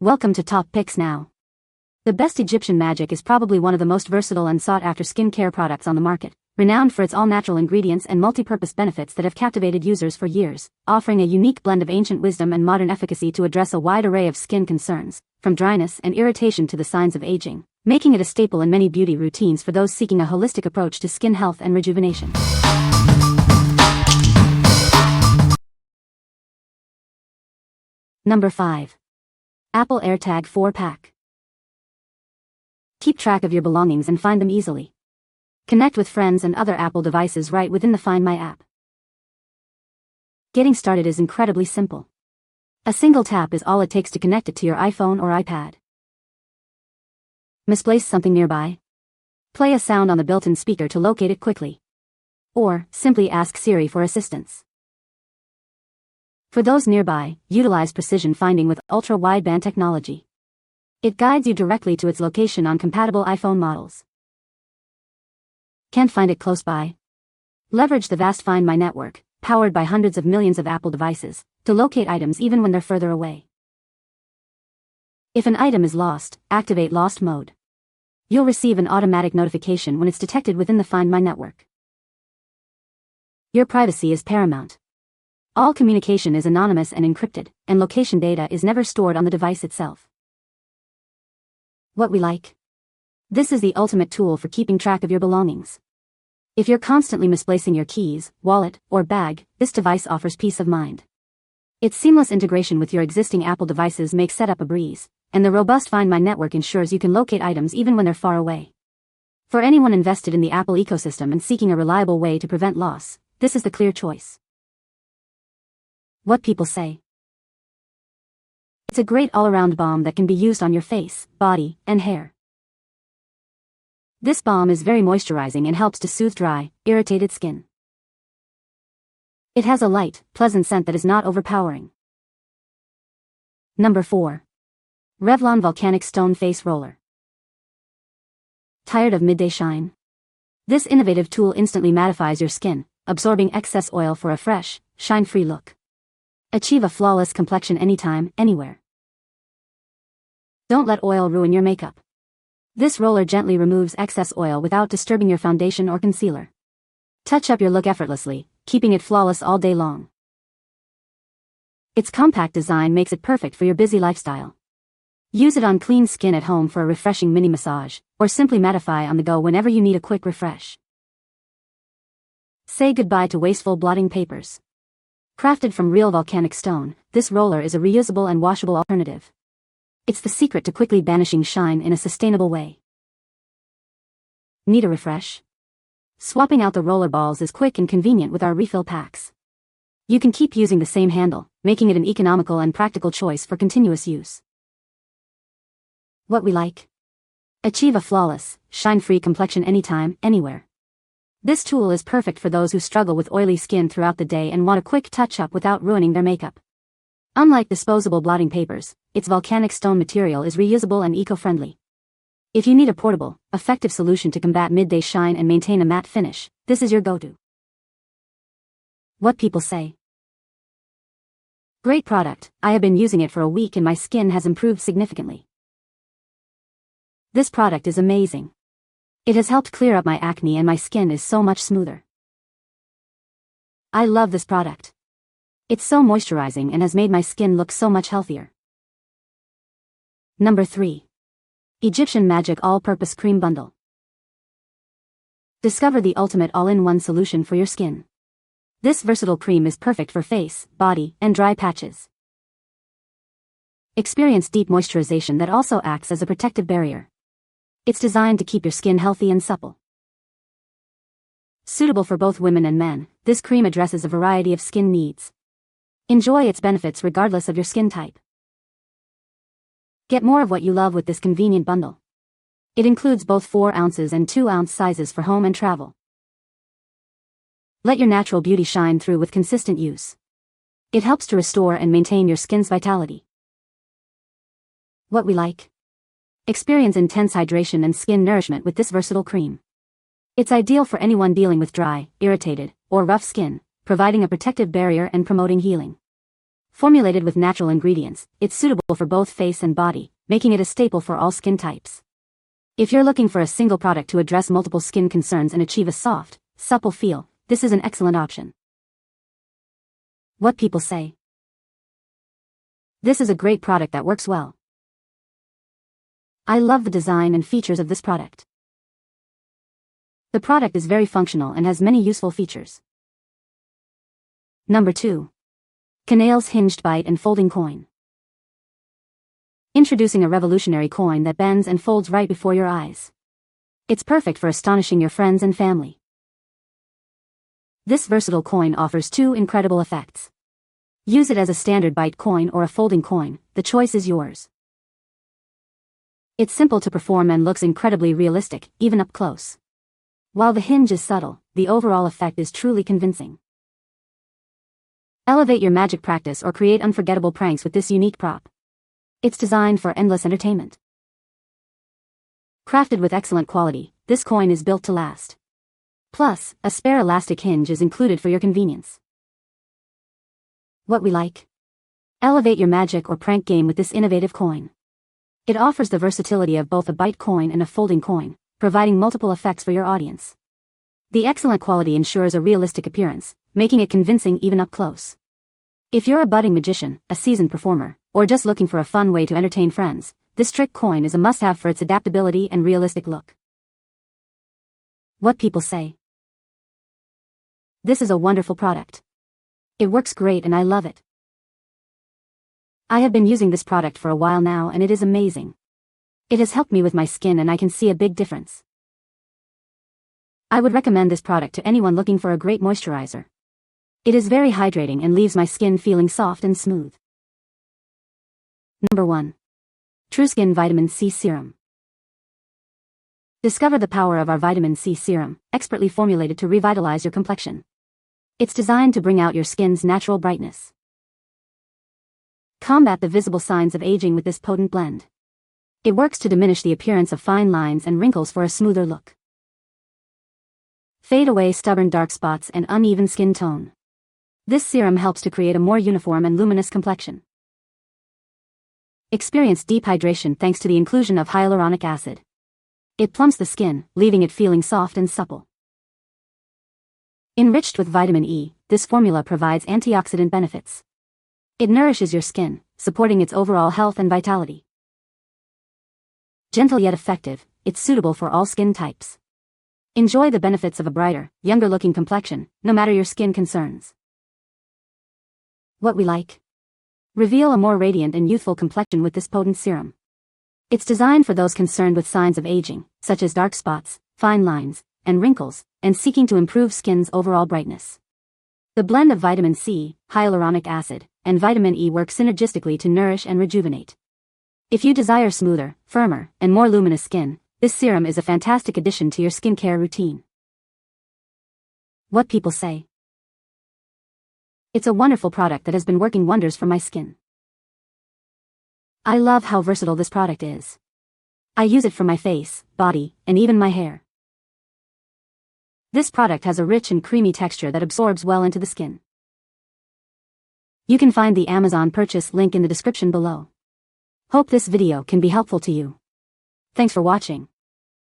Welcome to Top Picks Now. The best Egyptian magic is probably one of the most versatile and sought-after skincare products on the market, renowned for its all-natural ingredients and multi-purpose benefits that have captivated users for years, offering a unique blend of ancient wisdom and modern efficacy to address a wide array of skin concerns, from dryness and irritation to the signs of aging, making it a staple in many beauty routines for those seeking a holistic approach to skin health and rejuvenation. Number 5. Apple AirTag 4-pack. Keep track of your belongings and find them easily. Connect with friends and other Apple devices right within the Find My app. Getting started is incredibly simple. A single tap is all it takes to connect it to your iPhone or iPad. Misplace something nearby? Play a sound on the built-in speaker to locate it quickly. Or, simply ask Siri for assistance. For those nearby, utilize precision finding with ultra-wideband technology. It guides you directly to its location on compatible iPhone models. Can't find it close by? Leverage the vast Find My network, powered by hundreds of millions of Apple devices, to locate items even when they're further away. If an item is lost, activate Lost Mode. You'll receive an automatic notification when it's detected within the Find My network. Your privacy is paramount. All communication is anonymous and encrypted, and location data is never stored on the device itself. What we like? This is the ultimate tool for keeping track of your belongings. If you're constantly misplacing your keys, wallet, or bag, this device offers peace of mind. Its seamless integration with your existing Apple devices makes setup a breeze, and the robust Find My network ensures you can locate items even when they're far away. For anyone invested in the Apple ecosystem and seeking a reliable way to prevent loss, this is the clear choice. What people say. It's a great all-around balm that can be used on your face, body, and hair. This balm is very moisturizing and helps to soothe dry, irritated skin. It has a light, pleasant scent that is not overpowering. Number 4. Revlon Volcanic Stone Face Roller. Tired of midday shine? This innovative tool instantly mattifies your skin, absorbing excess oil for a fresh, shine-free look. Achieve a flawless complexion anytime, anywhere. Don't let oil ruin your makeup. This roller gently removes excess oil without disturbing your foundation or concealer. Touch up your look effortlessly, keeping it flawless all day long. Its compact design makes it perfect for your busy lifestyle. Use it on clean skin at home for a refreshing mini massage, or simply mattify on the go whenever you need a quick refresh. Say goodbye to wasteful blotting papers. Crafted from real volcanic stone, this roller is a reusable and washable alternative. It's the secret to quickly banishing shine in a sustainable way. Need a refresh? Swapping out the roller balls is quick and convenient with our refill packs. You can keep using the same handle, making it an economical and practical choice for continuous use. What we like? Achieve a flawless, shine-free complexion anytime, anywhere. This tool is perfect for those who struggle with oily skin throughout the day and want a quick touch-up without ruining their makeup. Unlike disposable blotting papers, its volcanic stone material is reusable and eco-friendly. If you need a portable, effective solution to combat midday shine and maintain a matte finish, this is your go-to. What people say. Great product, I have been using it for a week and my skin has improved significantly. This product is amazing. It has helped clear up my acne and my skin is so much smoother. I love this product. It's so moisturizing and has made my skin look so much healthier. Number 3. Egyptian Magic All-Purpose Cream Bundle. Discover the ultimate all-in-one solution for your skin. This versatile cream is perfect for face, body, and dry patches. Experience deep moisturization that also acts as a protective barrier. It's designed to keep your skin healthy and supple. Suitable for both women and men, this cream addresses a variety of skin needs. Enjoy its benefits regardless of your skin type. Get more of what you love with this convenient bundle. It includes both 4 ounces and 2 ounce sizes for home and travel. Let your natural beauty shine through with consistent use. It helps to restore and maintain your skin's vitality. What we like? Experience intense hydration and skin nourishment with this versatile cream. It's ideal for anyone dealing with dry, irritated, or rough skin, providing a protective barrier and promoting healing. Formulated with natural ingredients, it's suitable for both face and body, making it a staple for all skin types. If you're looking for a single product to address multiple skin concerns and achieve a soft, supple feel, this is an excellent option. What people say. This is a great product that works well. I love the design and features of this product. The product is very functional and has many useful features. Number 2. Canailles Hinged Bite and Folding Coin. Introducing a revolutionary coin that bends and folds right before your eyes. It's perfect for astonishing your friends and family. This versatile coin offers 2 incredible effects. Use it as a standard bite coin or a folding coin, the choice is yours. It's simple to perform and looks incredibly realistic, even up close. While the hinge is subtle, the overall effect is truly convincing. Elevate your magic practice or create unforgettable pranks with this unique prop. It's designed for endless entertainment. Crafted with excellent quality, this coin is built to last. Plus, a spare elastic hinge is included for your convenience. What we like. Elevate your magic or prank game with this innovative coin. It offers the versatility of both a bite coin and a folding coin, providing multiple effects for your audience. The excellent quality ensures a realistic appearance, making it convincing even up close. If you're a budding magician, a seasoned performer, or just looking for a fun way to entertain friends, this trick coin is a must-have for its adaptability and realistic look. What people say. This is a wonderful product. It works great and I love it. I have been using this product for a while now and it is amazing. It has helped me with my skin and I can see a big difference. I would recommend this product to anyone looking for a great moisturizer. It is very hydrating and leaves my skin feeling soft and smooth. Number 1. TruSkin Vitamin C Serum. Discover the power of our vitamin C serum, expertly formulated to revitalize your complexion. It's designed to bring out your skin's natural brightness. Combat the visible signs of aging with this potent blend. It works to diminish the appearance of fine lines and wrinkles for a smoother look. Fade away stubborn dark spots and uneven skin tone. This serum helps to create a more uniform and luminous complexion. Experience deep hydration thanks to the inclusion of hyaluronic acid. It plumps the skin, leaving it feeling soft and supple. Enriched with vitamin E, this formula provides antioxidant benefits. It nourishes your skin, supporting its overall health and vitality. Gentle yet effective, it's suitable for all skin types. Enjoy the benefits of a brighter, younger-looking complexion, no matter your skin concerns. What we like. Reveal a more radiant and youthful complexion with this potent serum. It's designed for those concerned with signs of aging, such as dark spots, fine lines, and wrinkles, and seeking to improve skin's overall brightness. The blend of vitamin C, hyaluronic acid, and vitamin E works synergistically to nourish and rejuvenate. If you desire smoother, firmer, and more luminous skin, this serum is a fantastic addition to your skincare routine. What people say. It's a wonderful product that has been working wonders for my skin. I love how versatile this product is. I use it for my face, body, and even my hair. This product has a rich and creamy texture that absorbs well into the skin. You can find the Amazon purchase link in the description below. Hope this video can be helpful to you. Thanks for watching.